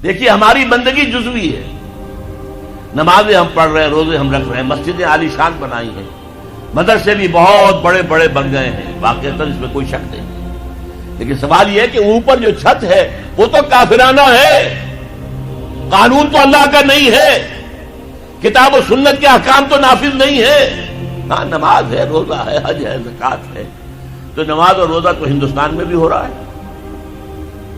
دیکھیے ہماری بندگی جزوی ہے، نمازیں ہم پڑھ رہے ہیں، روزے ہم رکھ رہے ہیں، مسجدیں عالی شان بنائی ہیں، مدرسے بھی بہت بڑے بڑے بن گئے ہیں، واقعتاً اس میں کوئی شک نہیں، لیکن سوال یہ ہے کہ اوپر جو چھت ہے وہ تو کافرانہ ہے، قانون تو اللہ کا نہیں ہے، کتاب و سنت کے احکام تو نافذ نہیں ہے۔ ہاں نماز ہے، روزہ ہے، حج ہے، زکوٰۃ ہے، تو نماز اور روزہ تو ہندوستان میں بھی ہو رہا ہے،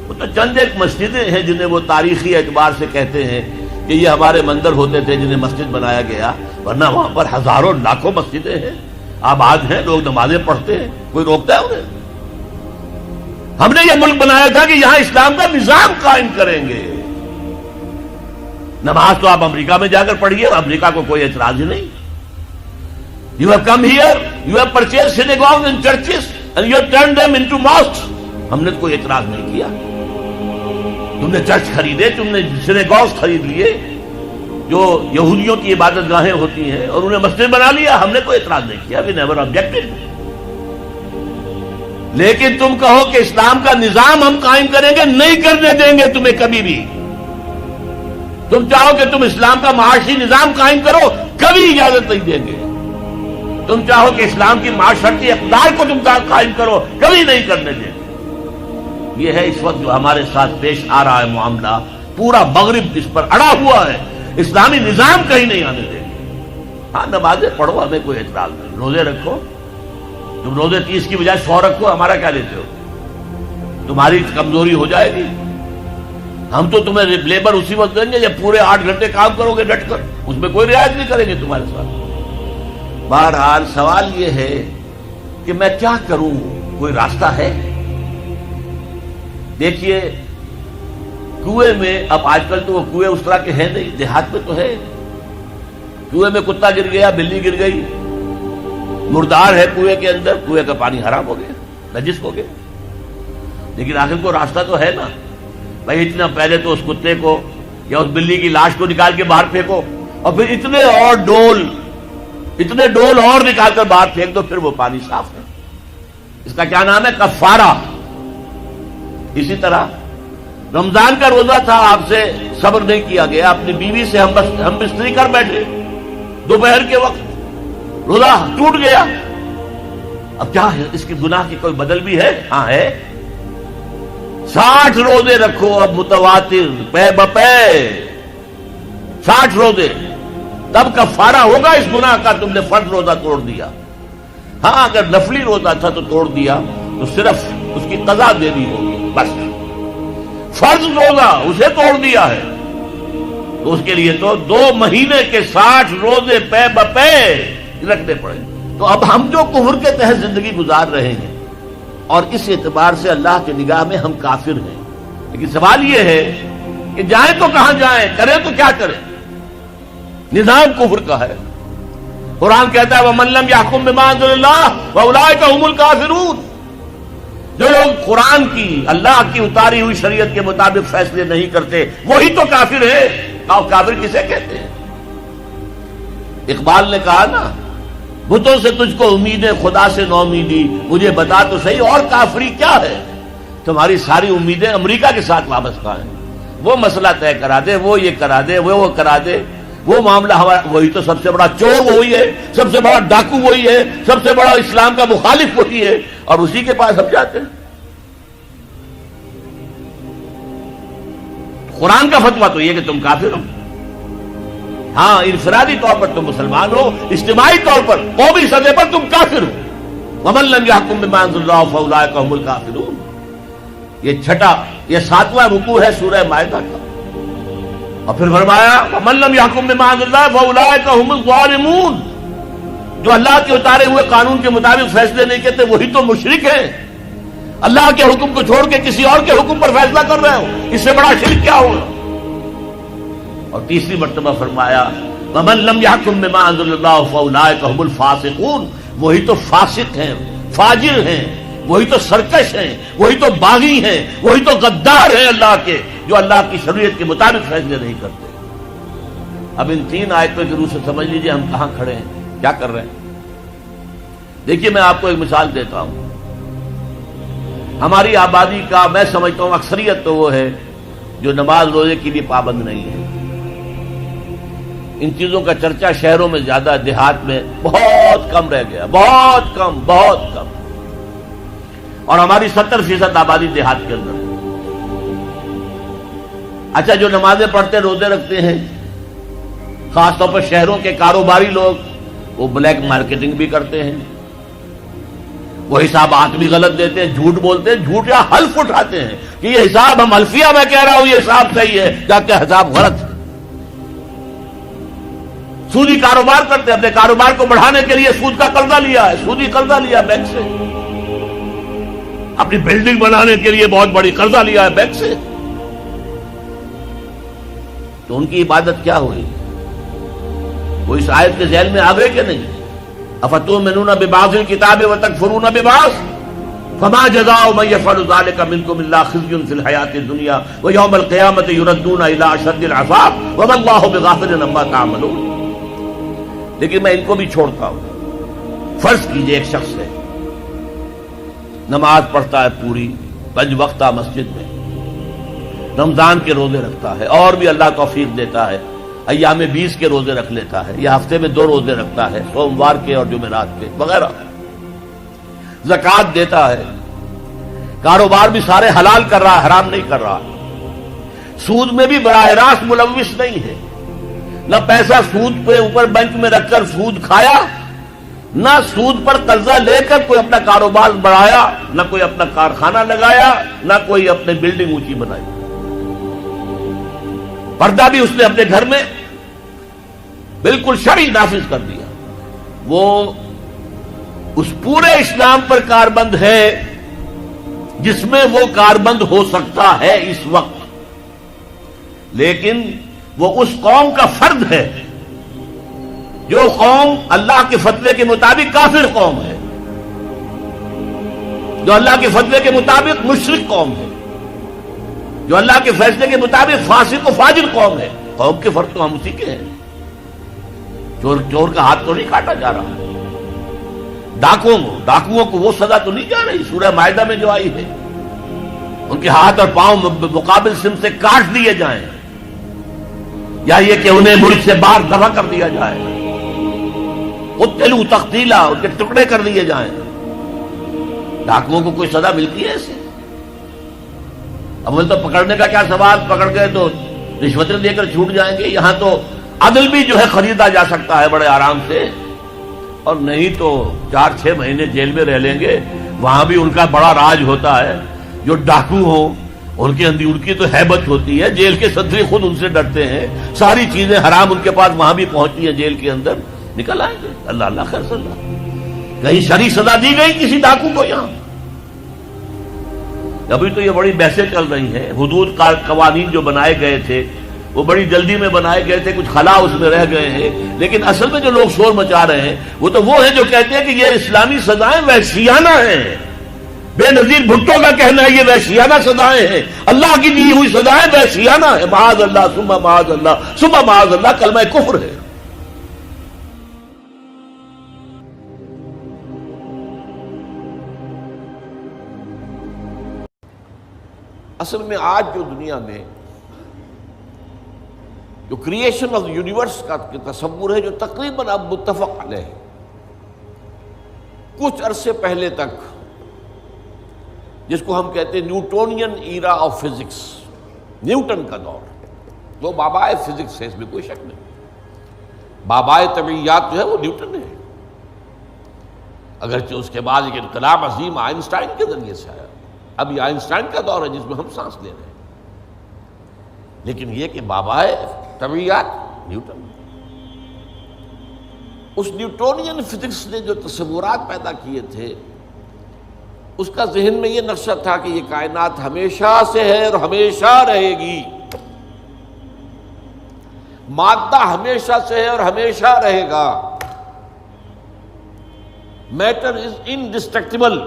وہ تو چند ایک مسجدیں ہیں جنہیں وہ تاریخی اعتبار سے کہتے ہیں کہ یہ ہمارے مندر ہوتے تھے جنہیں مسجد بنایا گیا، ورنہ وہاں پر ہزاروں لاکھوں مسجدیں ہیں، آباد ہیں، لوگ نمازیں پڑھتے ہیں، کوئی روکتا ہے انہیں؟ ہم نے یہ ملک بنایا تھا کہ یہاں اسلام کا نظام قائم کریں گے۔ نماز تو آپ امریکہ میں جا کر پڑھیے، امریکہ کو کوئی اعتراض ہی نہیں۔ You have come here, you have purchased synagogues and churches and you have turned them into mosques. ہم نے کوئی اعتراض نہیں کیا، تم نے چرچ خریدے، تم نے سینیگوگز خرید لیے جو یہودیوں کی عبادت گاہیں ہوتی ہیں، اور انہیں مسجد بنا لیا، ہم نے کوئی اعتراض نہیں کیا، we never objected۔ لیکن تم کہو کہ اسلام کا نظام ہم قائم کریں گے، نہیں کرنے دیں گے تمہیں کبھی بھی۔ تم چاہو کہ تم اسلام کا معاشی نظام قائم کرو، کبھی اجازت نہیں دیں گے۔ تم چاہو کہ اسلام کی معاشرتی اقدار کو تم قائم کرو، کبھی نہیں کرنے دیں گے۔ یہ ہے اس وقت جو ہمارے ساتھ پیش آ رہا ہے معاملہ، پورا مغرب اس پر اڑا ہوا ہے، اسلامی نظام کہیں نہیں آنے دیں گے۔ ہاں نمازیں پڑھو، ہمیں کوئی اعتراض نہیں، روزے رکھو، تم روزے 30 کی بجائے 100 رکھو، ہمارا کیا لیتے ہو؟ تمہاری کمزوری ہو جائے گی، ہم تو تمہیں لیبر اسی وقت دیں گے جب پورے 8 گھنٹے کام کرو گے ڈٹ کر، اس میں کوئی رعایت نہیں کریں گے تمہارے ساتھ۔ بہرحال سوال یہ ہے کہ میں کیا کروں، کوئی راستہ ہے؟ دیکھیے کنویں میں، اب آج کل تو وہ کنویں اس طرح کے ہیں نہیں، دیہات میں تو ہے، کنویں میں کتا گر گیا، بلی گر گئی، مردار ہے کنویں کے اندر، کنویں کا پانی حرام ہو گیا، نجس ہو گیا، لیکن آخر کو راستہ تو ہے نا بھائی، اتنا پہلے تو اس کتے کو یا اس بلی کی لاش کو نکال کے باہر پھینکو، اور پھر اتنے ڈول اور نکال کر باہر پھینک دو، پھر وہ پانی صاف ہے۔ اس کا کیا نام ہے؟ کفارہ۔ اسی طرح رمضان کا روزہ تھا، آپ سے صبر نہیں کیا گیا، اپنی بیوی سے ہم بستری کر بیٹھے، دوپہر کے وقت روزہ ٹوٹ گیا، اب کیا ہے؟ اس کی گناہ کی کوئی بدل بھی ہے؟ ہاں ہے، 60 روزے رکھو اب متواتر، پے بپے 60 روزے، تب کفارہ ہوگا اس گناہ کا، تم نے فرض روزہ توڑ دیا۔ ہاں اگر نفلی روزہ تھا تو توڑ دیا تو صرف اس کی قضا دینی ہوگی بس، فرض روزہ اسے توڑ دیا ہے تو اس کے لیے تو 2 مہینے کے 60 روزے پے بپے رکھنے پڑیں۔ تو اب ہم جو کفر کے تحت زندگی گزار رہے ہیں، اور اس اعتبار سے اللہ کی نگاہ میں ہم کافر ہیں، لیکن سوال یہ ہے کہ جائیں تو کہاں جائیں، کریں تو کیا کریں؟ نظام کفر کا ہے، قرآن کہتا ہے وَمَن لَّمْ يَحْكُم بِمَا أَنزَلَ اللَّهُ وَأُولَٰئِكَ هُمُ الْكَافِرُونَ۔ جو لوگ قرآن کی، اللہ کی اتاری ہوئی شریعت کے مطابق فیصلے نہیں کرتے، وہی تو کافر ہے۔ اور کافر کسے کہتے ہیں؟ اقبال نے کہا نا، بتوں سے تجھ کو امید ہے، خدا سے نو امیدی، مجھے بتا تو صحیح اور کافری کیا ہے؟ تمہاری ساری امیدیں امریکہ کے ساتھ وابستہ ہیں، وہ مسئلہ طے کرا دے، وہ یہ کرا دے، وہ کرا دے، وہ معاملہ ہمارا، وہی تو سب سے بڑا چور وہی ہے، سب سے بڑا ڈاکو وہی ہے، سب سے بڑا اسلام کا مخالف وہی ہے، اور اسی کے پاس ہم جاتے ہیں۔ قرآن کا فتویٰ تو یہ کہ تم کافر ہو، ہاں انفرادی طور پر تم مسلمان ہو، اجتماعی طور پر قومی سطح پر تم کافر ہو۔ وَمَن لَّمْ يَحْكُم بِمَا أَنزَلَ اللَّهُ فَأُولَٰئِكَ هُمُ الْكَافِرُونَ۔ یہ 7واں رکوع ہے سورہ مائدہ کا، اور پھر فرمایا وَمَن لَّمْ يَحْكُم بِمَا أَنزَلَ اللَّهُ فَأُولَٰئِكَ هُمُ الظَّالِمُونَ۔ جو اللہ کی اتارے ہوئے قانون کے مطابق فیصلے نہیں کرتے وہی تو مشرک ہیں، اللہ کے حکم کو چھوڑ کے کسی اور کے حکم پر فیصلہ کر رہے ہو، اس سے بڑا شرک کیا ہوگا؟ اور تیسری مرتبہ فرمایا وَمَن لَّمْ يَحْكُم بِمَا أَنزَلَ اللَّهُ فَأُولَٰئِكَ هُمُ الْفَاسِقُونَ۔ وہی تو فاسق ہیں، فاجر ہیں، وہی تو سرکش ہیں، وہی تو باغی ہیں، وہی تو غدار ہیں اللہ کے، جو اللہ کی شریعت کے مطابق فیصلے نہیں کرتے۔ اب ان 3 آیتوں کی روح سے سمجھ لیجئے ہم کہاں کھڑے ہیں، کیا کر رہے ہیں۔ دیکھیے میں آپ کو ایک مثال دیتا ہوں، ہماری آبادی کا میں سمجھتا ہوں اکثریت تو وہ ہے جو نماز روزے کے لیے پابند نہیں ہے. ان چیزوں کا چرچا شہروں میں زیادہ، دیہات میں بہت کم رہ گیا، بہت کم، بہت کم. اور ہماری 70% آبادی دیہات کے اندر. اچھا، جو نمازیں پڑھتے روزے رکھتے ہیں، خاص طور پر شہروں کے کاروباری لوگ، وہ بلیک مارکیٹنگ بھی کرتے ہیں، وہ حسابات بھی غلط دیتے ہیں، جھوٹ بولتے ہیں، جھوٹ یا حلف اٹھاتے ہیں کہ یہ حساب ہم حلفیہ میں کہہ رہا ہوں یہ حساب صحیح ہے، جبکہ حساب غلط ہے. سودی کاروبار کرتے ہیں، اپنے کاروبار کو بڑھانے کے لیے سود کا قرضہ لیا ہے، سودی قرضہ لیا بینک سے، اپنی بلڈنگ بنانے کے لیے بہت بڑی قرضہ لیا ہے بینک سے. تو ان کی عبادت کیا ہوئی؟ وہ اس آیت کے ذیل میں آ گئے کہ نہیں؟ افتؤمنون ببعض الکتاب وتکفرون ببعض فما جزاء من يفعل ذلك منكم الا خزي في الحياة الدنيا ويوم القيامة يردون الى اشد العذاب وما الله بغافل عما تعملون. لیکن میں ان کو بھی چھوڑتا ہوں. فرض کیجئے ایک شخص ہے، نماز پڑھتا ہے پوری 5 وقتہ مسجد میں، رمضان کے روزے رکھتا ہے، اور بھی اللہ توفیق دیتا ہے ایام 20 کے روزے رکھ لیتا ہے، یا ہفتے میں 2 روزے رکھتا ہے، سوموار کے اور جمعرات کے وغیرہ، زکوٰۃ دیتا ہے، کاروبار بھی سارے حلال کر رہا ہے، حرام نہیں کر رہا، سود میں بھی براہ راست ملوث نہیں ہے، نہ پیسہ سود پہ اوپر بینک میں رکھ کر سود کھایا، نہ سود پر قرضہ لے کر کوئی اپنا کاروبار بڑھایا، نہ کوئی اپنا کارخانہ لگایا، نہ کوئی اپنی بلڈنگ اونچی بنائی. پردہ بھی اس نے اپنے گھر میں بالکل شرعی نافذ کر دیا. وہ اس پورے اسلام پر کاربند ہے جس میں وہ کاربند ہو سکتا ہے اس وقت، لیکن وہ اس قوم کا فرد ہے جو قوم اللہ کے فتوے کے مطابق کافر قوم ہے، جو اللہ کے فتوے کے مطابق مشرک قوم ہے، جو اللہ کے فیصلے کے مطابق فاسق و فاجر قوم ہے. قوم کے فرق تو ہم اسی کے ہیں. چور کا ہاتھ تو نہیں کاٹا جا رہا، ڈاکوؤں کو وہ سزا تو نہیں جا رہی سورہ مائدہ میں جو آئی ہے، ان کے ہاتھ اور پاؤں مقابل سم سے کاٹ دیے جائیں، یا یہ کہ انہیں ملک سے باہر دفع کر دیا جائے، قتلوا تقتیلا، ان کے ٹکڑے کر دیے جائیں. ڈاکوؤں کو کوئی سزا ملتی ہے ایسے؟ اول تو پکڑنے کا کیا سوال، پکڑ گئے تو رشوتیں دے کر چھوٹ جائیں گے. یہاں تو عدل بھی جو ہے خریدا جا سکتا ہے بڑے آرام سے، اور نہیں تو 4-6 مہینے جیل میں رہ لیں گے. وہاں بھی ان کا بڑا راج ہوتا ہے. جو ڈاکو ہوں ان کی تو ہیبت ہوتی ہے، جیل کے صدر خود ان سے ڈرتے ہیں، ساری چیزیں حرام ان کے پاس وہاں بھی پہنچتی ہیں، جیل کے اندر نکل آئیں گے. اللہ اللہ خیر صلی اللہ. کہیں شرعی سزا دی گئی کسی ڈاکو کو؟ یہاں ابھی تو یہ بڑی بحثیں چل رہی ہیں. حدود قوانین جو بنائے گئے تھے وہ بڑی جلدی میں بنائے گئے تھے، کچھ خلا اس میں رہ گئے ہیں، لیکن اصل میں جو لوگ شور مچا رہے ہیں وہ ہیں جو کہتے ہیں کہ یہ اسلامی سزائیں وحشیانہ ہیں. بے نظیر بھٹو کا کہنا ہے یہ وحشیانہ سزائیں ہیں، اللہ کی دی ہوئی سزائیں وحشیانہ ہیں. معاذ اللہ ثم معاذ اللہ ثم معاذ اللہ کلمہ کفر ہے. اصل میں آج جو دنیا میں جو کریشن آف یونیورس کا تصور ہے جو تقریباً اب متفق علیہ ہے، کچھ عرصے پہلے تک جس کو ہم کہتے ہیں Newtonian era of physics, Newton کا دور، وہ بابائے فزکس ہے، اس میں کوئی شک نہیں. بابائے طبیعیات جو ہے وہ نیوٹن ہے، اگرچہ اس کے بعد ایک انقلاب عظیم آئنسٹائن کے ذریعے سے آیا. اب یہ آئنسٹائن کا دور ہے جس میں ہم سانس لے رہے ہیں، لیکن یہ کہ بابائے طبیعیات نیوٹن. اس نیوٹونین فزکس نے جو تصورات پیدا کیے تھے، اس کا ذہن میں یہ نقشہ تھا کہ یہ کائنات ہمیشہ سے ہے اور ہمیشہ رہے گی، مادہ ہمیشہ سے ہے اور ہمیشہ رہے گا، میٹر از انڈسٹرکٹیبل،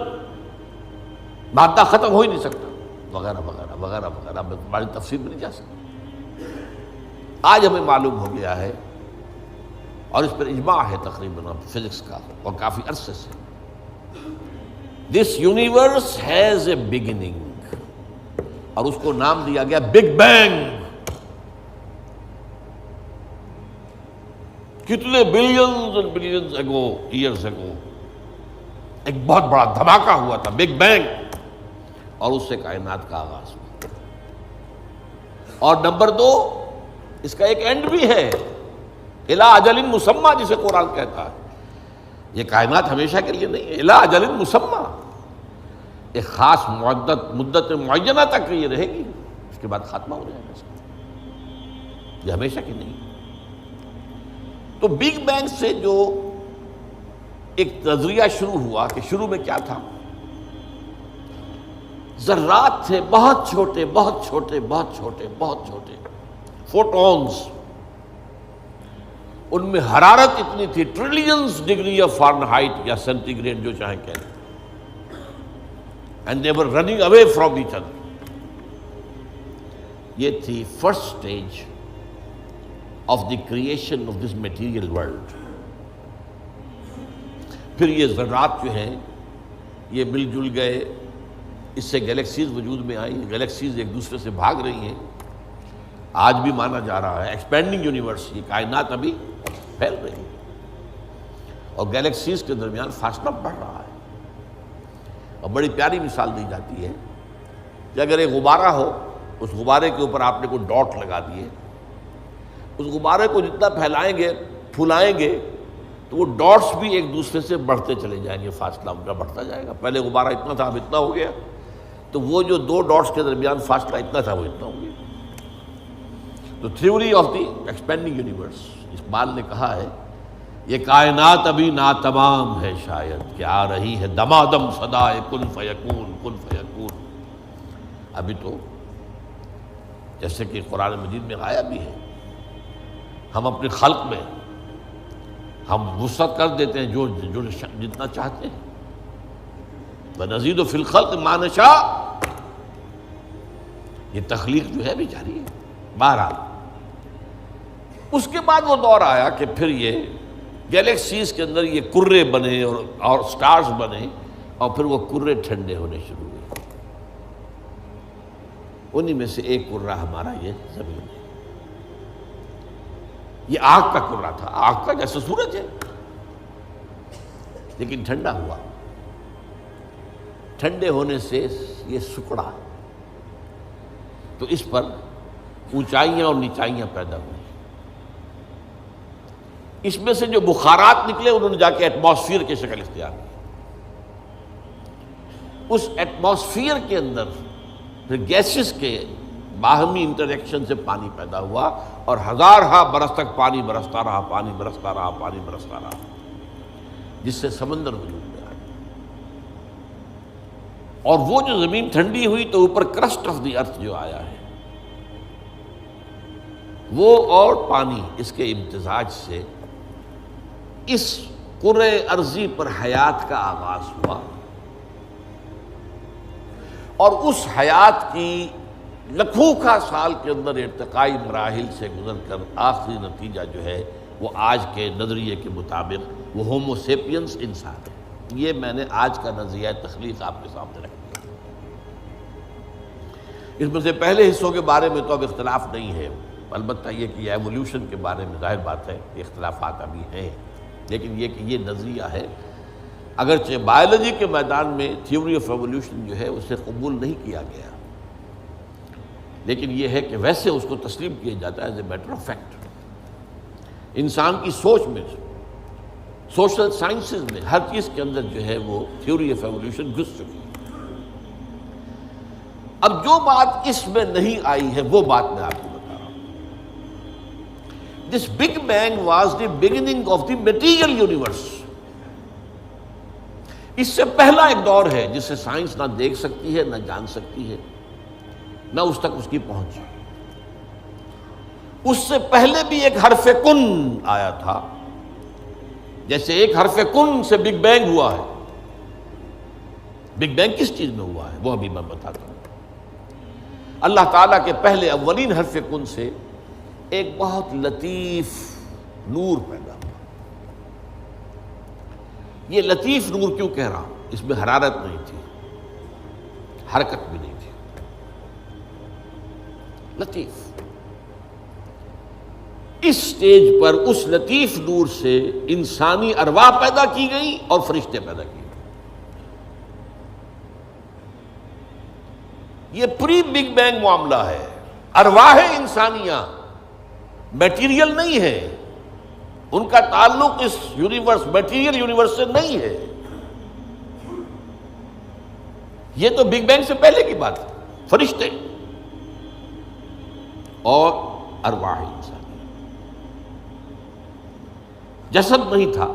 مادہ ختم ہو ہی نہیں سکتا، وغیرہ وغیرہ وغیرہ وغیرہ. بڑی تفصیل میں نہیں جا سکتا. آج ہمیں معلوم ہو گیا ہے، اور اس پر اجماع ہے تقریباً فزکس کا اور کافی عرصے سے، this universe has a beginning. اور اس کو نام دیا گیا بگ بینگ. کتنے بلینز اینڈ بلینز اگو، ایئرز اگو ایک بہت بڑا دھماکہ ہوا تھا، بگ بینگ، اور اس سے کائنات کا آغاز ہوا. اور نمبر 2، اس کا ایک اینڈ بھی ہے، الی اجل مسمی، جسے قرآن کہتا ہے. یہ کائنات ہمیشہ کے لیے نہیں ہے، الی اجل مسمی، ایک خاص مدت معینہ تک یہ رہے گی، اس کے بعد خاتمہ ہو جائے گا. یہ ہمیشہ کی نہیں. تو بگ بینگ سے جو ایک نظریہ شروع ہوا کہ شروع میں کیا تھا، ذرات تھے، بہت چھوٹے بہت چھوٹے بہت چھوٹے بہت چھوٹے، فوٹونز. ان میں حرارت اتنی تھی، ٹریلینز ڈگری آف فارنہائٹ یا سینٹی گریڈ جو چاہیں کہہ لیں. And they were running away from each other. یہ تھی first stage of the creation of this material world. پھر یہ ذرات جو ہیں یہ مل جل گئے، اس سے گیلیکسیز وجود میں آئی. گیلیکسیز ایک دوسرے سے بھاگ رہی ہیں. آج بھی مانا جا رہا ہے ایکسپینڈنگ یونیورس، یہ کائنات ابھی پھیل رہی ہے اور گیلیکسیز کے درمیان فاصلہ بڑھ رہا ہے. اور بڑی پیاری مثال دی جاتی ہے کہ اگر ایک غبارہ ہو، اس غبارے کے اوپر آپ نے کوئی ڈاٹ لگا دیے، اس غبارے کو جتنا پھیلائیں گے پھولائیں گے تو وہ ڈاٹس بھی ایک دوسرے سے بڑھتے چلے جائیں گے، فاصلہ ان کا بڑھتا جائے گا. پہلے غبارہ اتنا تھا، اب اتنا ہو گیا، تو وہ جو 2 ڈاٹس کے درمیان فاصلہ اتنا تھا وہ اتنا ہو گیا. تو theory of the expanding universe, Iqbal نے کہا ہے یہ کائنات ابھی ناتمام ہے، شاید کہ آ رہی ہے دمادم صدائے کن فیکون کن فیکون. ابھی تو جیسے کہ قرآن مجید میں آیا بھی ہے، ہم اپنے خلق میں ہم وسعت کر دیتے ہیں جو جتنا چاہتے ہیں. وَنَزِيدُ فِي الْخَلْقِ مَا نَشَاءُ. یہ تخلیق جو ہے بھی جاری ہے. بہرحال اس کے بعد وہ دور آیا کہ پھر یہ گیلیکسیز کے اندر یہ کرے بنے اور سٹارز بنے، اور پھر وہ کرے ٹھنڈے ہونے شروع ہوئے. انہی میں سے ایک کرہ ہمارا یہ زمین ہے. یہ آگ کا کرہ تھا، آگ کا جیسے سورج ہے، لیکن ٹھنڈا ہوا. ٹھنڈے ہونے سے یہ سکڑا، تو اس پر اونچائیاں اور نیچائیاں پیدا ہوئی. اس میں سے جو بخارات نکلے انہوں نے جا کے ایٹماسفیئر کی شکل اختیار کی. اس ایٹماسفیئر کے اندر پھر گیسز کے باہمی انٹریکشن سے پانی پیدا ہوا، اور ہزارہا برس تک پانی برستا رہا، پانی برستا رہا، پانی برستا رہا، جس سے سمندر وجود میں آیا. اور وہ جو زمین ٹھنڈی ہوئی تو اوپر کرسٹ آف دی ارتھ جو آیا ہے، وہ اور پانی، اس کے امتزاج سے اس کرۂ ارضی پر حیات کا آغاز ہوا. اور اس حیات کی لکھوں کا سال کے اندر ارتقائی مراحل سے گزر کر آخری نتیجہ جو ہے وہ آج کے نظریے کے مطابق وہ ہومو سیپینس انسان ہے. یہ میں نے آج کا نظریہ تخلیق آپ کے سامنے رکھ دیا. اس میں سے پہلے حصوں کے بارے میں تو اب اختلاف نہیں ہے، البتہ یہ کہ ایولیوشن کے بارے میں ظاہر بات ہے کہ اختلافات ابھی ہیں، لیکن یہ کہ یہ نظریہ ہے. اگرچہ بایولوجی کے میدان میں تھیوری آف ایولیوشن جو ہے اسے قبول نہیں کیا گیا، لیکن یہ ہے کہ ویسے اس کو تسلیم کیا جاتا ہے as a matter of fact. انسان کی سوچ میں، سوشل سائنسز میں، ہر چیز کے اندر جو ہے وہ تھیوری آف ایولیوشن گھس چکی ہے. اب جو بات اس میں نہیں آئی ہے وہ بات میں آپ کو بتا رہا ہوں. This big bang was the beginning of the material universe. اس سے پہلا ایک دور ہے جسے سائنس نہ دیکھ سکتی ہے، نہ جان سکتی ہے، نہ اس تک اس کی پہنچ. اس سے پہلے بھی ایک حرف کن آیا تھا، جیسے ایک حرف کن سے بگ بینگ ہوا ہے. بگ بینگ کس چیز میں ہوا ہے وہ ابھی میں بتاتا ہوں. اللہ تعالیٰ کے پہلے اولین حرف کن سے ایک بہت لطیف نور پیدا ہوا. یہ لطیف نور کیوں کہہ رہا ہوں؟ اس میں حرارت نہیں تھی، حرکت بھی نہیں تھی. لطیف. اس سٹیج پر اس لطیف نور سے انسانی ارواح پیدا کی گئی اور فرشتے پیدا کیے. یہ پری بگ بینگ معاملہ ہے. ارواح انسانیہ میٹیریل نہیں ہے، ان کا تعلق اس یونیورس میٹیریل یونیورس سے نہیں ہے. یہ تو بگ بینگ سے پہلے کی بات ہے. فرشتے اور ارواح انسانی. جسد نہیں تھا،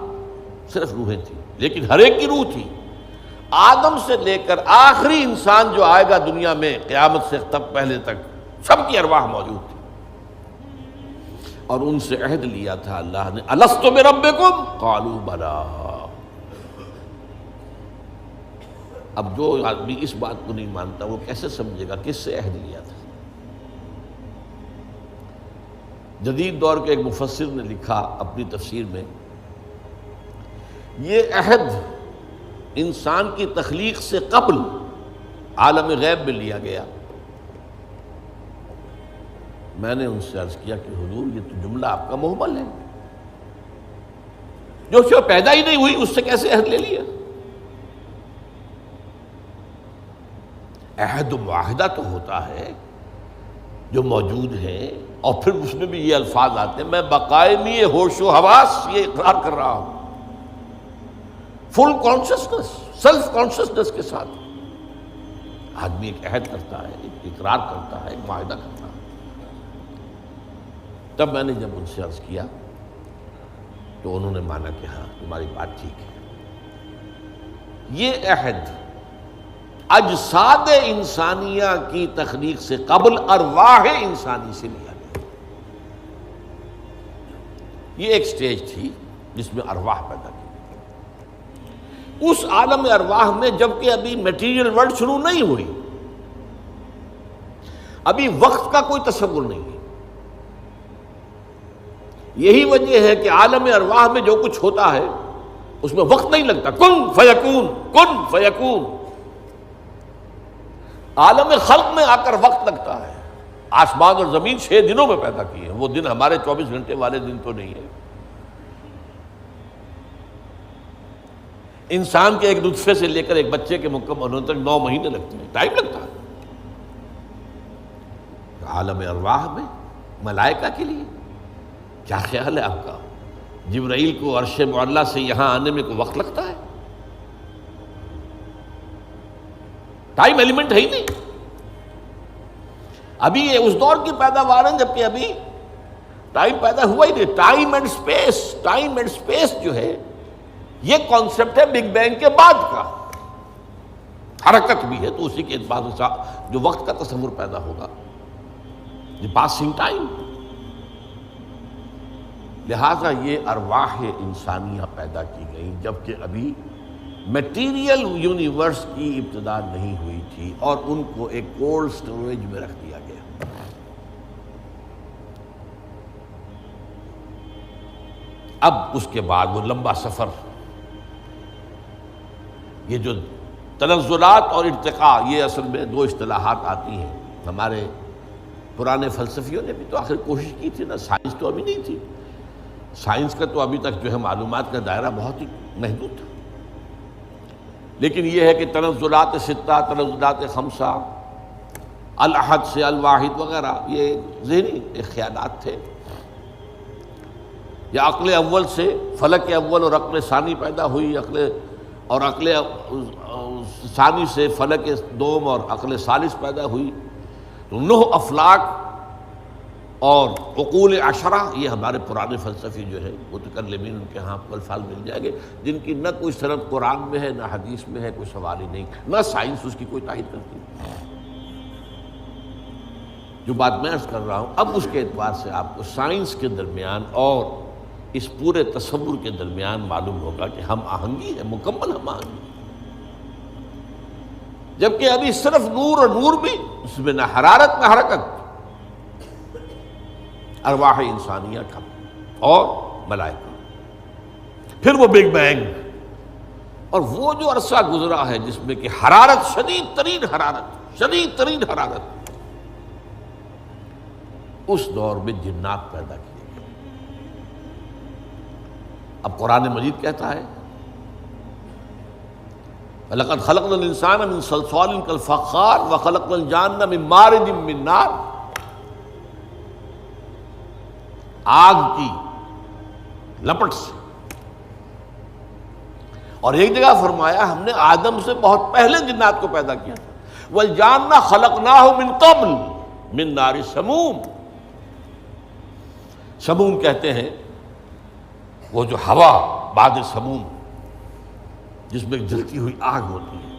صرف روحیں تھیں، لیکن ہر ایک کی روح تھی. آدم سے لے کر آخری انسان جو آئے گا دنیا میں قیامت سے تب پہلے تک، سب کی ارواح موجود تھی. اور ان سے عہد لیا تھا اللہ نے، الست بربکم قالوا بلا. اب جو آدمی اس بات کو نہیں مانتا وہ کیسے سمجھے گا کس سے عہد لیا تھا؟ جدید دور کے ایک مفسر نے لکھا اپنی تفسیر میں، یہ عہد انسان کی تخلیق سے قبل عالم غیب میں لیا گیا. میں نے ان سے عرض کیا کہ حضور یہ تو جملہ آپ کا محمل ہے، جو شے پیدا ہی نہیں ہوئی اس سے کیسے عہد لے لیا؟ عہد و معاہدہ تو ہوتا ہے جو موجود ہے، اور پھر اس میں بھی یہ الفاظ آتے ہیں، میں بقائمی ہوش و حواس یہ اقرار کر رہا ہوں، فل کانشسنس، سیلف کانشسنس کے ساتھ آدمی ایک عہد کرتا ہے، ایک اقرار کرتا ہے، ایک معاہدہ کرتا ہے. تب میں نے جب ان سے عرض کیا تو انہوں نے مانا کہ ہاں تمہاری بات ٹھیک ہے. یہ عہد اجساد انسانیہ کی تخلیق سے قبل ارواح انسانی سے لیا گیا. یہ ایک سٹیج تھی جس میں ارواح پیدا کی. اس عالم ارواح میں جبکہ ابھی میٹیریل ورلڈ شروع نہیں ہوئی، ابھی وقت کا کوئی تصور نہیں ہے. یہی وجہ ہے کہ عالم ارواح میں جو کچھ ہوتا ہے اس میں وقت نہیں لگتا. کن فیکون، کن فیکون. عالم خلق میں آ کر وقت لگتا ہے. آسمان اور زمین 6 دنوں میں پیدا کیے ہیں، وہ دن ہمارے 24 گھنٹے والے دن تو نہیں ہے. انسان کے ایک نطفے سے لے کر ایک بچے کے مکمل ہونے تک 9 مہینے لگتے ہیں، ٹائم لگتا ہے. عالم ارواح میں ملائکہ کے لیے کیا خیال ہے آپ کا؟ جبرائیل کو عرش معلیٰ سے یہاں آنے میں کوئی وقت لگتا ہے؟ ٹائم ایلیمنٹ ہے ہی نہیں. ابھی یہ اس دور کی پیداوار ہے جبکہ ابھی ٹائم پیدا ہوا ہی نہیں. Time and space, time and space جو ہے یہ کانسیپٹ ہے بگ بینگ کے بعد کا. حرکت بھی ہے تو اسی کے اعتبار سے جو وقت کا تصور پیدا ہوگا، یہ پاسنگ ٹائم. لہذا یہ ارواح انسانیہ پیدا کی گئی جبکہ ابھی میٹیریل یونیورس کی ابتدا نہیں ہوئی تھی، اور ان کو ایک کولڈ سٹوریج میں رکھ دیا گیا. اب اس کے بعد وہ لمبا سفر، یہ جو تنزلات اور ارتقاء، یہ اصل میں 2 اصطلاحات آتی ہیں. ہمارے پرانے فلسفیوں نے بھی تو آخر کوشش کی تھی نا. سائنس تو ابھی نہیں تھی، سائنس کا تو ابھی تک جو ہے معلومات کا دائرہ بہت ہی محدود تھا. لیکن یہ ہے کہ تنزلات 6، تنزلات 5، الاحد سے الواحد وغیرہ، یہ ذہنی خیالات تھے. یا عقل اول سے فلک اول اور عقل ثانی پیدا ہوئی، اور عقل ثانی سے فلک دوم اور عقل ثالث پیدا ہوئی. تو 9 افلاک اور عقول 10 یہ ہمارے پرانے فلسفی جو ہے متکلمین، ان کے ہاں آپ کو الفاظ مل جائیں گے جن کی نہ کوئی سند قرآن میں ہے، نہ حدیث میں ہے، کوئی سوال ہی نہیں، نہ سائنس اس کی کوئی تائید کرتی. جو بات میں عرض کر رہا ہوں اب اس کے اعتبار سے آپ کو سائنس کے درمیان اور اس پورے تصور کے درمیان معلوم ہوگا کہ ہم آہنگی ہے، مکمل ہم آہنگی. جبکہ ابھی صرف نور، اور نور بھی اس میں نہ حرارت نہ حرکت. ارواح انسانیہ کا اور ملائکہ. پھر وہ بگ بینگ، اور وہ جو عرصہ گزرا ہے جس میں کہ حرارت، شدید ترین حرارت، شدید ترین حرارت، اس دور میں جنات پیدا کیے گئے۔ اب قرآن مجید کہتا ہے وَلَقَدْ خَلَقْنَا الْإِنسَانَ مِنْ صَلْصَالٍ كَالْفَخَّارِ وَخَلَقْنَا الْجَانَّ مِنْ مَارِجٍ مِنْ نَارٍ، آگ کی لپٹ سے۔ اور ایک جگہ فرمایا ہم نے آدم سے بہت پہلے جنات کو پیدا کیا تھا، وَالْجَانَّ خَلَقْنَاهُ مِنْ قَبْلُ مِنْ نَارِ سَمُومٍ۔ سموم کہتے ہیں وہ جو ہوا بعد سموم جس میں جلتی ہوئی آگ ہوتی ہے،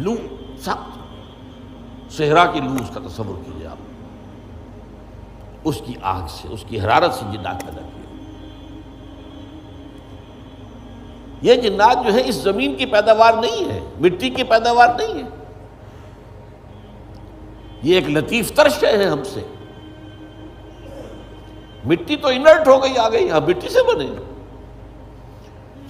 لو سخت صحرا کی لو، اس کا تصور کیجیے آپ، اس کی آگ سے، اس کی حرارت سے جنات پیدا کیے۔ یہ جنات جو ہے اس زمین کی پیداوار نہیں ہے، مٹی کی پیداوار نہیں ہے، یہ ایک لطیف تر شے ہے ہم سے۔ مٹی تو انرٹ ہو گئی، آ گئی، ہم مٹی سے بنے،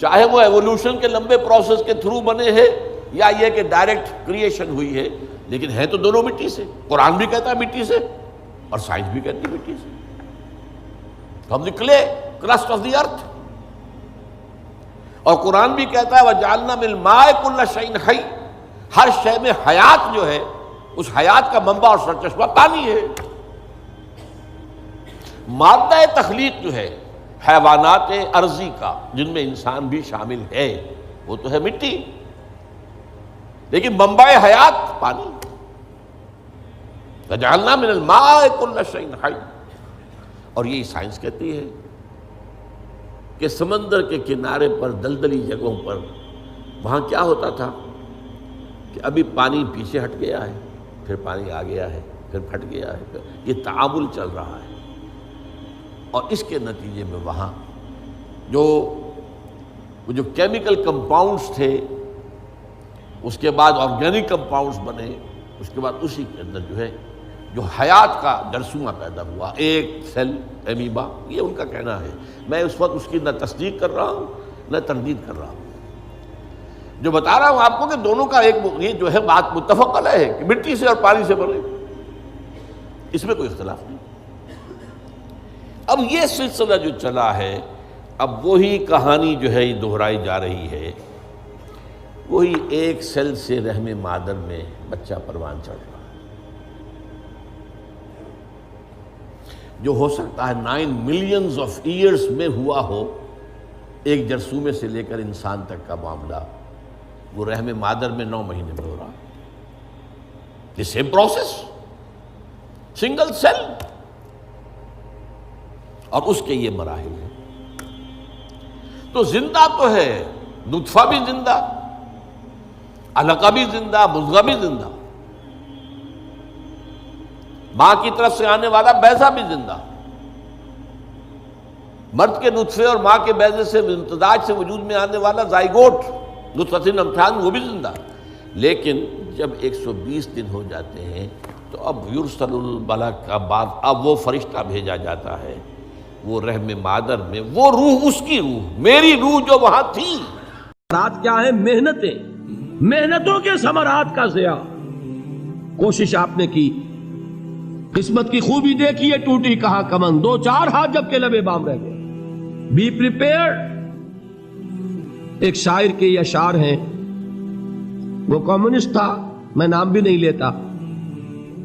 چاہے وہ ایوولوشن کے لمبے پروسیس کے تھرو بنے ہیں یا یہ کہ ڈائریکٹ کریشن ہوئی ہے، لیکن ہے تو دونوں مٹی سے۔ قرآن بھی کہتا ہے مٹی سے، اور سائنس بھی کہتی ہے مٹی سے۔ ہم دی کلے کرسٹ آف دی ارتھ، اور قرآن بھی کہتا ہے وَجَعَلْنَا مِنَ الْمَاءِ كُلَّ شَيْءٍ حَيٍّ، ہر شے میں حیات جو ہے، اس حیات کا منبع اور سرچشمہ پانی ہے۔ مادہ تخلیق جو ہے حیوانات ارضی کا، جن میں انسان بھی شامل ہے، وہ تو ہے مٹی، لیکن منبع حیات پانی۔ وَجَعَلْنَا مِنَ الْمَاءِ كُلَّ شَيْءٍ حَيٍّ، اور یہی سائنس کہتی ہے کہ سمندر کے کنارے پر دلدلی جگہوں پر وہاں کیا ہوتا تھا کہ ابھی پانی پیچھے ہٹ گیا ہے، پھر پانی آ گیا ہے، پھر پھٹ گیا ہے، یہ تعامل چل رہا ہے، اور اس کے نتیجے میں وہاں جو کیمیکل کمپاؤنڈز تھے، اس کے بعد آرگینک کمپاؤنڈز بنے، اس کے بعد اسی کے اندر جو ہے جو حیات کا جرثومہ پیدا ہوا، ایک سیل ایمیبا، یہ ان کا کہنا ہے۔ میں اس وقت اس کی نہ تصدیق کر رہا ہوں نہ تردید کر رہا ہوں، جو بتا رہا ہوں آپ کو کہ دونوں کا ایک یہ جو ہے بات متفق علیہ ہے کہ مٹی سے اور پانی سے بنے، اس میں کوئی اختلاف نہیں۔ اب یہ سلسلہ جو چلا ہے، اب وہی کہانی جو ہے یہ دہرائی جا رہی ہے، وہی ایک سیل سے رحم مادر میں بچہ پروان چڑھ رہا ہے، جو ہو سکتا ہے 9 ملینز آف ایئرز میں ہوا ہو۔ ایک جرثومے سے لے کر انسان تک کا معاملہ وہ رحم مادر میں 9 مہینے میں ہو رہا، یہ سیم پروسیس، سنگل سیل، اور اس کے یہ مراحل ہیں۔ تو زندہ تو ہے، نطفہ بھی زندہ، علقہ بھی زندہ، مضغہ بھی زندہ، ماں کی طرف سے آنے والا بیضہ بھی زندہ، مرد کے نطفے اور ماں کے بیضے سے امتزاج سے وجود میں آنے والا زائگوٹ نطفۃ امتحان، وہ بھی زندہ۔ لیکن جب 120 دن ہو جاتے ہیں تو اب یرسل الملک، اب وہ فرشتہ بھیجا جاتا ہے، وہ رحم مادر میں وہ روح، اس کی روح، میری روح جو وہاں تھی۔ ثمرات کیا ہے؟ محنتوں کے ثمرات کا ضیاء۔ کوشش آپ نے کی، قسمت کی خوبی دیکھی ہے، ٹوٹی کہاں کمن، 2-4 ہاتھ جب کے لبے بام رہ گئے۔ Be prepared. ایک شاعر کے یہ اشعار ہیں، وہ کمیونسٹ تھا، میں نام بھی نہیں لیتا،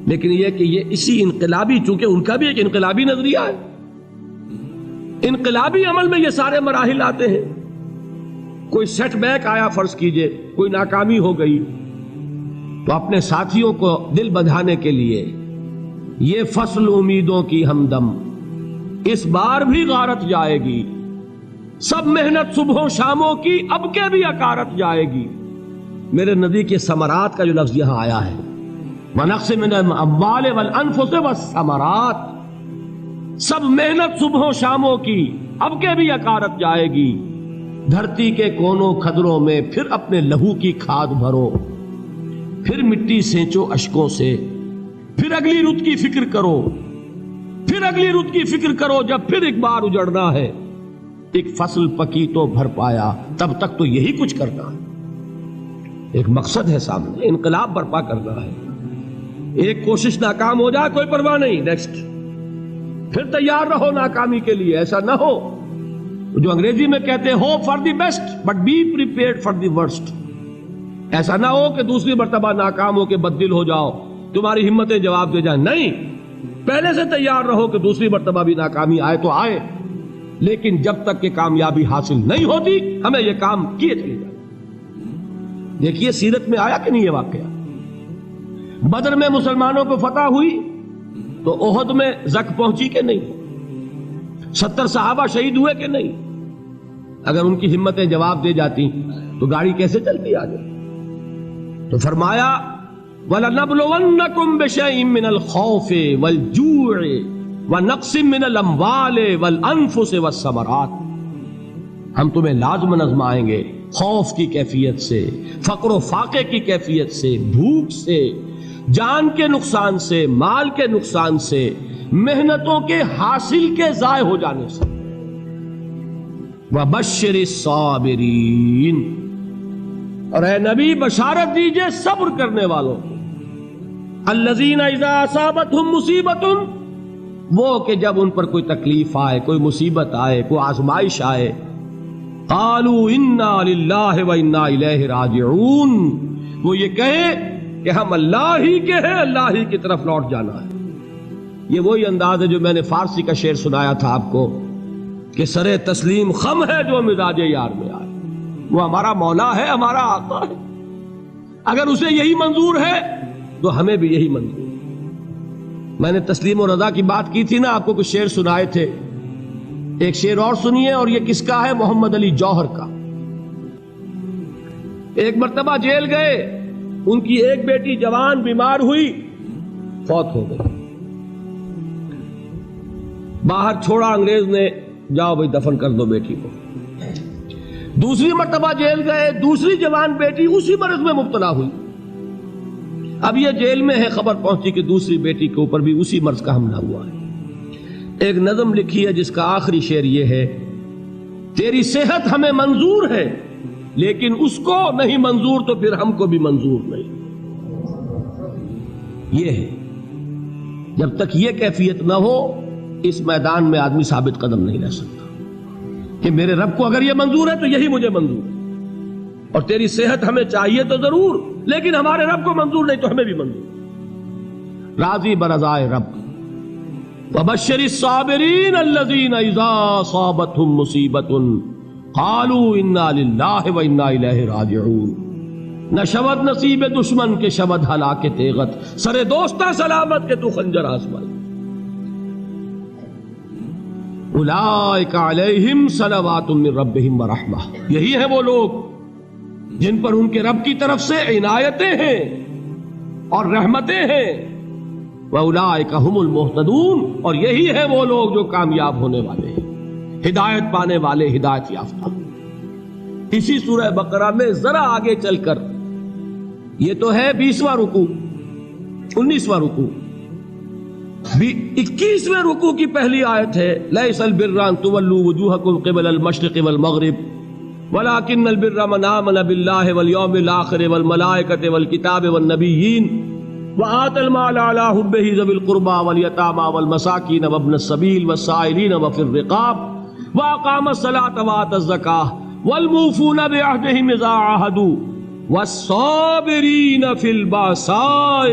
لیکن یہ کہ یہ اسی انقلابی، چونکہ ان کا بھی ایک انقلابی نظریہ ہے، انقلابی عمل میں یہ سارے مراحل آتے ہیں۔ کوئی سیٹ بیک آیا، فرض کیجئے کوئی ناکامی ہو گئی، تو اپنے ساتھیوں کو دل بندھانے کے لیے یہ فصل امیدوں کی ہمدم اس بار بھی غارت جائے گی، سب محنت صبحوں شاموں کی اب کے بھی اکارت جائے گی۔ میرے نبی کے ثمرات کا جو لفظ یہاں آیا ہے، وَنَقْصٍ مِّنَ الْأَمْوَالِ وَالْأَنفُسِ وَالثَّمَرَاتِ، سب محنت صبحوں شاموں کی اب کے بھی اکارت جائے گی۔ دھرتی کے کونوں کھدروں میں پھر اپنے لہو کی کھاد بھرو، پھر مٹی سینچو اشکوں سے، پھر اگلی رت کی فکر کرو، پھر اگلی رت کی فکر کرو، جب پھر ایک بار اجڑنا ہے، ایک فصل پکی تو بھر پایا، تب تک تو یہی کچھ کرنا ہے۔ ایک مقصد ہے سامنے، انقلاب برپا کرنا ہے۔ ایک کوشش ناکام ہو جائے کوئی پرواہ نہیں، نیکسٹ۔ پھر تیار رہو ناکامی کے لیے. ایسا نہ ہو جو انگریزی میں کہتے ہیں hope for the best but be prepared for the worst. ایسا نہ ہو کہ دوسری مرتبہ ناکام ہو کے بددل ہو جاؤ, تمہاری ہمتیں جواب دے جائیں. نہیں, پہلے سے تیار رہو کہ دوسری مرتبہ بھی ناکامی آئے تو آئے, لیکن جب تک کہ کامیابی حاصل نہیں ہوتی ہمیں یہ کام کیے چلے جائیں. دیکھیے سیرت میں آیا کہ نہیں یہ واقعہ. بدر میں مسلمانوں کو فتح ہوئی تو احد میں زک پہنچی کہ نہیں؟ 70 صحابہ شہید ہوئے کہ نہیں؟ اگر ان کی ہمتیں جواب دے جاتی تو گاڑی کیسے چلتی آگے؟ تو فرمایا وَلَنَبْلُوَنَّكُمْ بِشَيْءٍ مِّنَ الْخَوْفِ وَالْجُوعِ وَنَقْصٍ مِّنَ الْأَمْوَالِ وَالْأَنفُسِ وَالثَّمَرَاتِ. ہم تمہیں لازم آزمائیں گے خوف کی کیفیت سے, فقر و فاقے کی کیفیت سے, بھوک سے, جان کے نقصان سے, مال کے نقصان سے, محنتوں کے حاصل کے ضائع ہو جانے سے. وَبَشِّرِ الصَّابِرِينَ, اور اے نبی بشارت دیجئے صبر کرنے والوں کو. الَّذِينَ إِذَا أَصَابَتْهُمْ مُصِيبَةٌ, وہ کہ جب ان پر کوئی تکلیف آئے, کوئی مصیبت آئے, کوئی آزمائش آئے, قالوا انا للہ وانا الیہ راجعون, وہ یہ کہیں کہ ہم اللہ ہی کے ہیں, اللہ ہی کی طرف لوٹ جانا ہے. یہ وہی انداز ہے جو میں نے فارسی کا شعر سنایا تھا آپ کو کہ سرے تسلیم خم ہے جو مزاج یار میں آئے. وہ ہمارا مولا ہے, ہمارا آقا ہے. اگر اسے یہی منظور ہے تو ہمیں بھی یہی منظور ہے. میں نے تسلیم و رضا کی بات کی تھی نا, آپ کو کچھ شعر سنائے تھے. ایک شعر اور سنیے, اور یہ کس کا ہے؟ محمد علی جوہر کا. ایک مرتبہ جیل گئے, ان کی ایک بیٹی جوان بیمار ہوئی, فوت ہو گئی. باہر چھوڑا انگریز نے, جاؤ بھائی دفن کر دو بیٹی کو. دوسری مرتبہ جیل گئے, دوسری جوان بیٹی اسی مرض میں مبتلا ہوئی. اب یہ جیل میں ہے, خبر پہنچی کہ دوسری بیٹی کے اوپر بھی اسی مرض کا حملہ ہوا ہے. ایک نظم لکھی ہے جس کا آخری شعر یہ ہے, تیری صحت ہمیں منظور ہے لیکن اس کو نہیں منظور تو پھر ہم کو بھی منظور نہیں. یہ ہے, جب تک یہ کیفیت نہ ہو اس میدان میں آدمی ثابت قدم نہیں رہ سکتا کہ میرے رب کو اگر یہ منظور ہے تو یہی مجھے منظور ہے, اور تیری صحت ہمیں چاہیے تو ضرور, لیکن ہمارے رب کو منظور نہیں تو ہمیں بھی منظور. راضی برضائے رب. وَبَشِّرِ الصَّابِرِينَ الَّذِينَ إِذَا أَصَابَتْهُمْ مُصِيبَةٌ قَالُوا إِنَّا لِلَّهِ وَإِنَّا إِلَيْهِ رَاجِعُونَ. نہ شود نصیب دشمن کے شود ہلاک تیغت, سرے دوستاں سلامت کے تو خنجر آزمائے. اولئک علیہم صلوات من ربہم ورحمہ, یہی ہے وہ لوگ جن پر ان کے رب کی طرف سے عنایتیں ہیں اور رحمتیں ہیں. وَأُولَئِكَ هُمُ الْمُهْتَدُونَ, اور یہی ہے وہ لوگ جو کامیاب ہونے والے ہیں, ہدایت پانے والے, ہدایت یافتہ. اسی سورہ بقرہ میں ذرا آگے چل کر, یہ تو ہے 20واں رکوع, 19واں رکوع, 21ویں رکوع کی پہلی آیت ہے, لَيْسَ الْبِرَّ أَن تُوَلُّوا وُجُوهَكُمْ قِبَلَ الْمَشْرِقِ وَالْمَغْرِبِ وَلَكِنَّ الْبِرَّ مَنْ آمَنَ بِاللَّهِ وَالْيَوْمِ الْآخِرِ وَالْمَلَائِكَةِ وَالْكِتَابِ وَالنَّبِيِّينَ وآت المال على حبه ذوي القربى واليتامى والمساكين وابن السبيل والسائلين وفي الرقاب وأقام الصلاة وآتى الزكاة والموفون بعهدهم إذا عاهدوا والصابرين في البأساء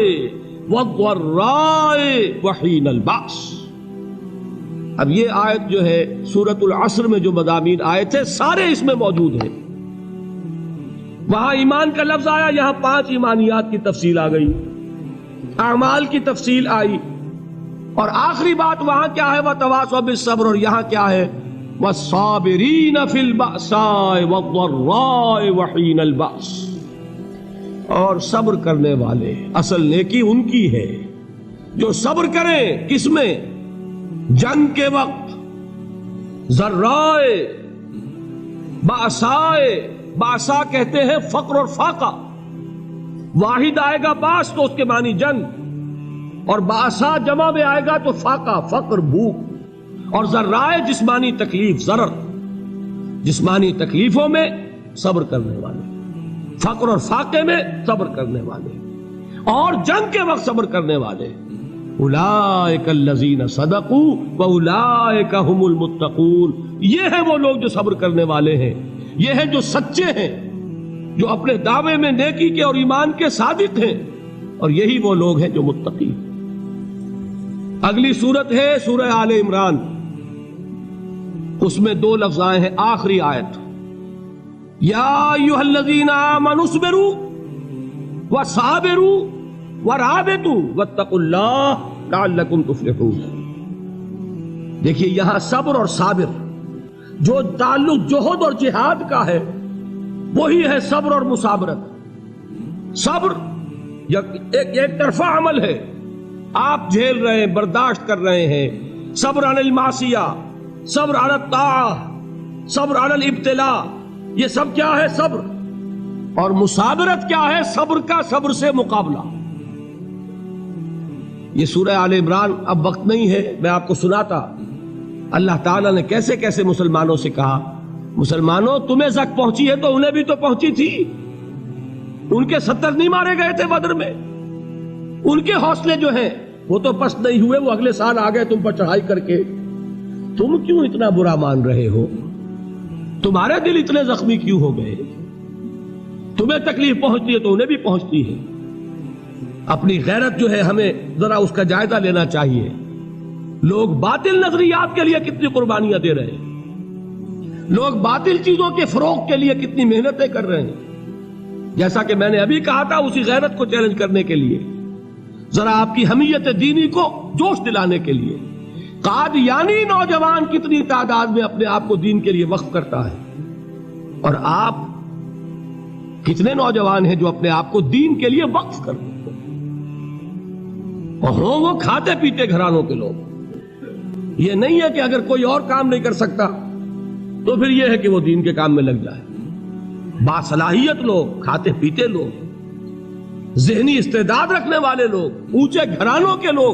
والضراء وحين البأس. اب یہ آیت جو ہے سورۃ العصر میں جو مضامین آئے تھے سارے اس میں موجود ہیں. وہاں ایمان کا لفظ آیا, یہاں 5 ایمانیات کی تفصیل آ گئی, اعمال کی تفصیل آئی, اور آخری بات وہاں کیا ہے؟ وَتَوَاصَوْا بِالصَّبْرِ, اور یہاں کیا ہے؟ وَالصَّابِرِينَ فِي الْبَأْسَاءِ وَالضَّرَّاءِ وَحِينَ الْبَأْسِ, اور صبر کرنے والے. اصل نیکی ان کی ہے جو صبر کریں, کس میں؟ جنگ کے وقت. ذرائے, بأسائے, بأسا کہتے ہیں فقر اور فاقہ. واحد آئے گا باس تو اس کے معنی جنگ, اور باسا جمع میں آئے گا تو فاقہ, فقر, بھوک. اور ذرائے جسمانی تکلیف, ضرر, جسمانی تکلیفوں میں صبر کرنے والے, فقر اور فاقے میں صبر کرنے والے, اور جنگ کے وقت صبر کرنے والے. اولئک الذین صدقوا واولئک هم المتقون، یہ ہیں وہ لوگ جو صبر کرنے والے ہیں، یہ ہیں جو سچے ہیں، جو اپنے دعوے میں نیکی کے اور ایمان کے صادق ہیں، اور یہی وہ لوگ ہیں جو متقی ہیں۔ اگلی سورت ہے سورہ آل عمران، اس میں 2 لفظ آئے ہیں، آخری آیت، یا ایھا الذین آمنوا اصبروا وصابروا ورابطوا واتقوا اللہ لعلکم تفلحون۔ دیکھیے یہاں صبر اور صابر، جو تعلق جوہد اور جہاد کا ہے وہی ہے صبر اور مصابرت۔ صبر ایک طرفہ عمل ہے، آپ جھیل رہے ہیں، برداشت کر رہے ہیں، صبر علی المعصیہ، صبر علی الطاعہ، صبر علی الابتلاء، یہ سب کیا ہے؟ صبر۔ اور مصابرت کیا ہے؟ صبر کا صبر سے مقابلہ۔ یہ سورہ آل عمران، اب وقت نہیں ہے، میں آپ کو سناتا اللہ تعالیٰ نے کیسے کیسے مسلمانوں سے کہا، مسلمانوں تمہیں زک پہنچی ہے تو انہیں بھی تو پہنچی تھی، ان کے 70 نہیں مارے گئے تھے بدر میں، ان کے حوصلے جو ہیں وہ تو پست نہیں ہوئے، وہ اگلے سال آ گئے تم پر چڑھائی کر کے، تم کیوں اتنا برا مان رہے ہو؟ تمہارے دل اتنے زخمی کیوں ہو گئے؟ تمہیں تکلیف پہنچتی ہے تو انہیں بھی پہنچتی ہے۔ اپنی غیرت جو ہے ہمیں ذرا اس کا جائزہ لینا چاہیے۔ لوگ باطل نظریات کے لیے کتنی قربانیاں دے رہے ہیں، لوگ باطل چیزوں کے فروغ کے لیے کتنی محنتیں کر رہے ہیں۔ جیسا کہ میں نے ابھی کہا تھا، اسی غیرت کو چیلنج کرنے کے لیے، ذرا آپ کی حمیت دینی کو جوش دلانے کے لیے، قادیانی نوجوان کتنی تعداد میں اپنے آپ کو دین کے لیے وقف کرتا ہے، اور آپ کتنے نوجوان ہیں جو اپنے آپ کو دین کے لیے وقف کرتے ہیں، اور ہوں وہ کھاتے پیتے گھرانوں کے لوگ۔ یہ نہیں ہے کہ اگر کوئی اور کام نہیں کر سکتا تو پھر یہ ہے کہ وہ دین کے کام میں لگ جائے۔ باصلاحیت لوگ، کھاتے پیتے لوگ، ذہنی استعداد رکھنے والے لوگ، اونچے گھرانوں کے لوگ،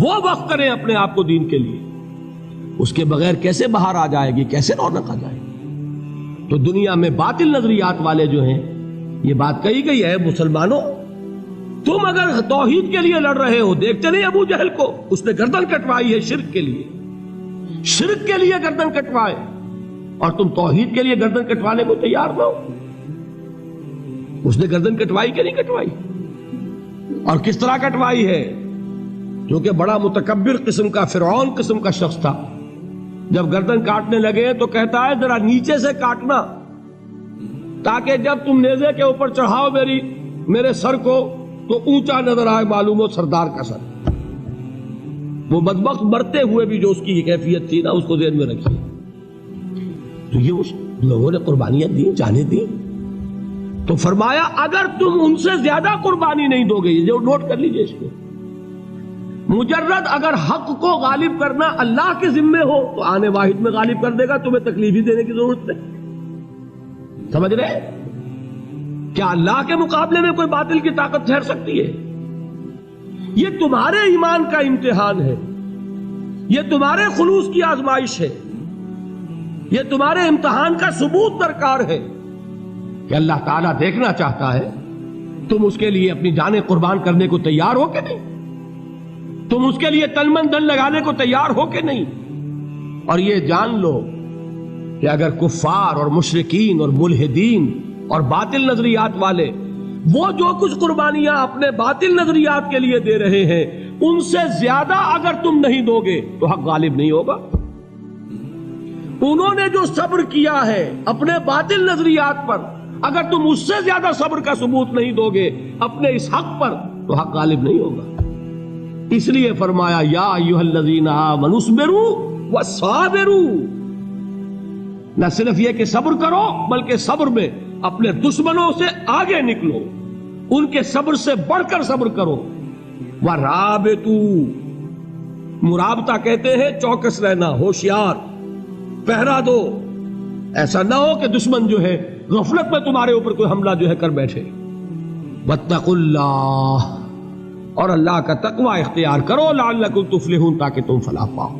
وہ وقف کریں اپنے آپ کو دین کے لیے۔ اس کے بغیر کیسے باہر آ جائے گی، کیسے رونق آ جائے گی؟ تو دنیا میں باطل نظریات والے جو ہیں، یہ بات کہی گئی ہے، مسلمانوں تم اگر توحید کے لیے لڑ رہے ہو، دیکھتے نہیں ابو جہل کو، اس نے گردن کٹوائی ہے شرک کے لیے، شرک کے لیے گردن کٹوائے، اور تم توحید کے لیے گردن کٹوانے کو تیار نہ ہو۔ اس نے گردن کٹوائی کہ نہیں کٹوائی؟ اور کس طرح کٹوائی ہے؟ کیونکہ بڑا متکبر قسم کا، فرعون قسم کا شخص تھا، جب گردن کاٹنے لگے تو کہتا ہے ذرا نیچے سے کاٹنا، تاکہ جب تم نیزے کے اوپر چڑھاؤ میرے سر کو تو اونچا نظر آئے، معلوم ہو سردار کا سر۔ وہ بدبخت مرتے ہوئے بھی جو اس کی کیفیت تھی نا، اس کو ذہن میں رکھیے۔ تو یہ اس لوگوں نے قربانیاں دی، جانیں دی، تو فرمایا اگر تم ان سے زیادہ قربانی نہیں دو گے، یہ نوٹ کر لیجئے اس کو، مجرد اگر حق کو غالب کرنا اللہ کے ذمے ہو تو آنے واحد میں غالب کر دے گا، تمہیں تکلیف ہی دینے کی ضرورت نہیں۔ سمجھ رہے؟ کیا اللہ کے مقابلے میں کوئی باطل کی طاقت ٹھہر سکتی ہے؟ یہ تمہارے ایمان کا امتحان ہے، یہ تمہارے خلوص کی آزمائش ہے، یہ تمہارے امتحان کا ثبوت درکار ہے کہ اللہ تعالیٰ دیکھنا چاہتا ہے تم اس کے لیے اپنی جانیں قربان کرنے کو تیار ہو کہ نہیں، تم اس کے لیے تن من دھن لگانے کو تیار ہو کہ نہیں۔ اور یہ جان لو کہ اگر کفار اور مشرکین اور ملحدین اور باطل نظریات والے وہ جو کچھ قربانیاں اپنے باطل نظریات کے لیے دے رہے ہیں، ان سے زیادہ اگر تم نہیں دو گے تو حق غالب نہیں ہوگا۔ انہوں نے جو صبر کیا ہے اپنے باطل نظریات پر، اگر تم اس سے زیادہ صبر کا ثبوت نہیں دو گے اپنے اس حق پر، تو حق غالب نہیں ہوگا۔ اس لیے فرمایا یا ایھا الذین آمنوا اصبروا وصابروا، نہ صرف یہ کہ صبر کرو بلکہ صبر میں اپنے دشمنوں سے آگے نکلو، ان کے صبر سے بڑھ کر صبر کرو۔ وَرَابِطُوا، مرابطہ کہتے ہیں چوکس رہنا، ہوشیار، پہرا دو، ایسا نہ ہو کہ دشمن جو ہے غفلت میں تمہارے اوپر کوئی حملہ جو ہے کر بیٹھے۔ وَاتَّقُوا اللَّهَ، اور اللہ کا تقوی اختیار کرو، لعلکم تفلحون، تاکہ تم فلاح پاؤ۔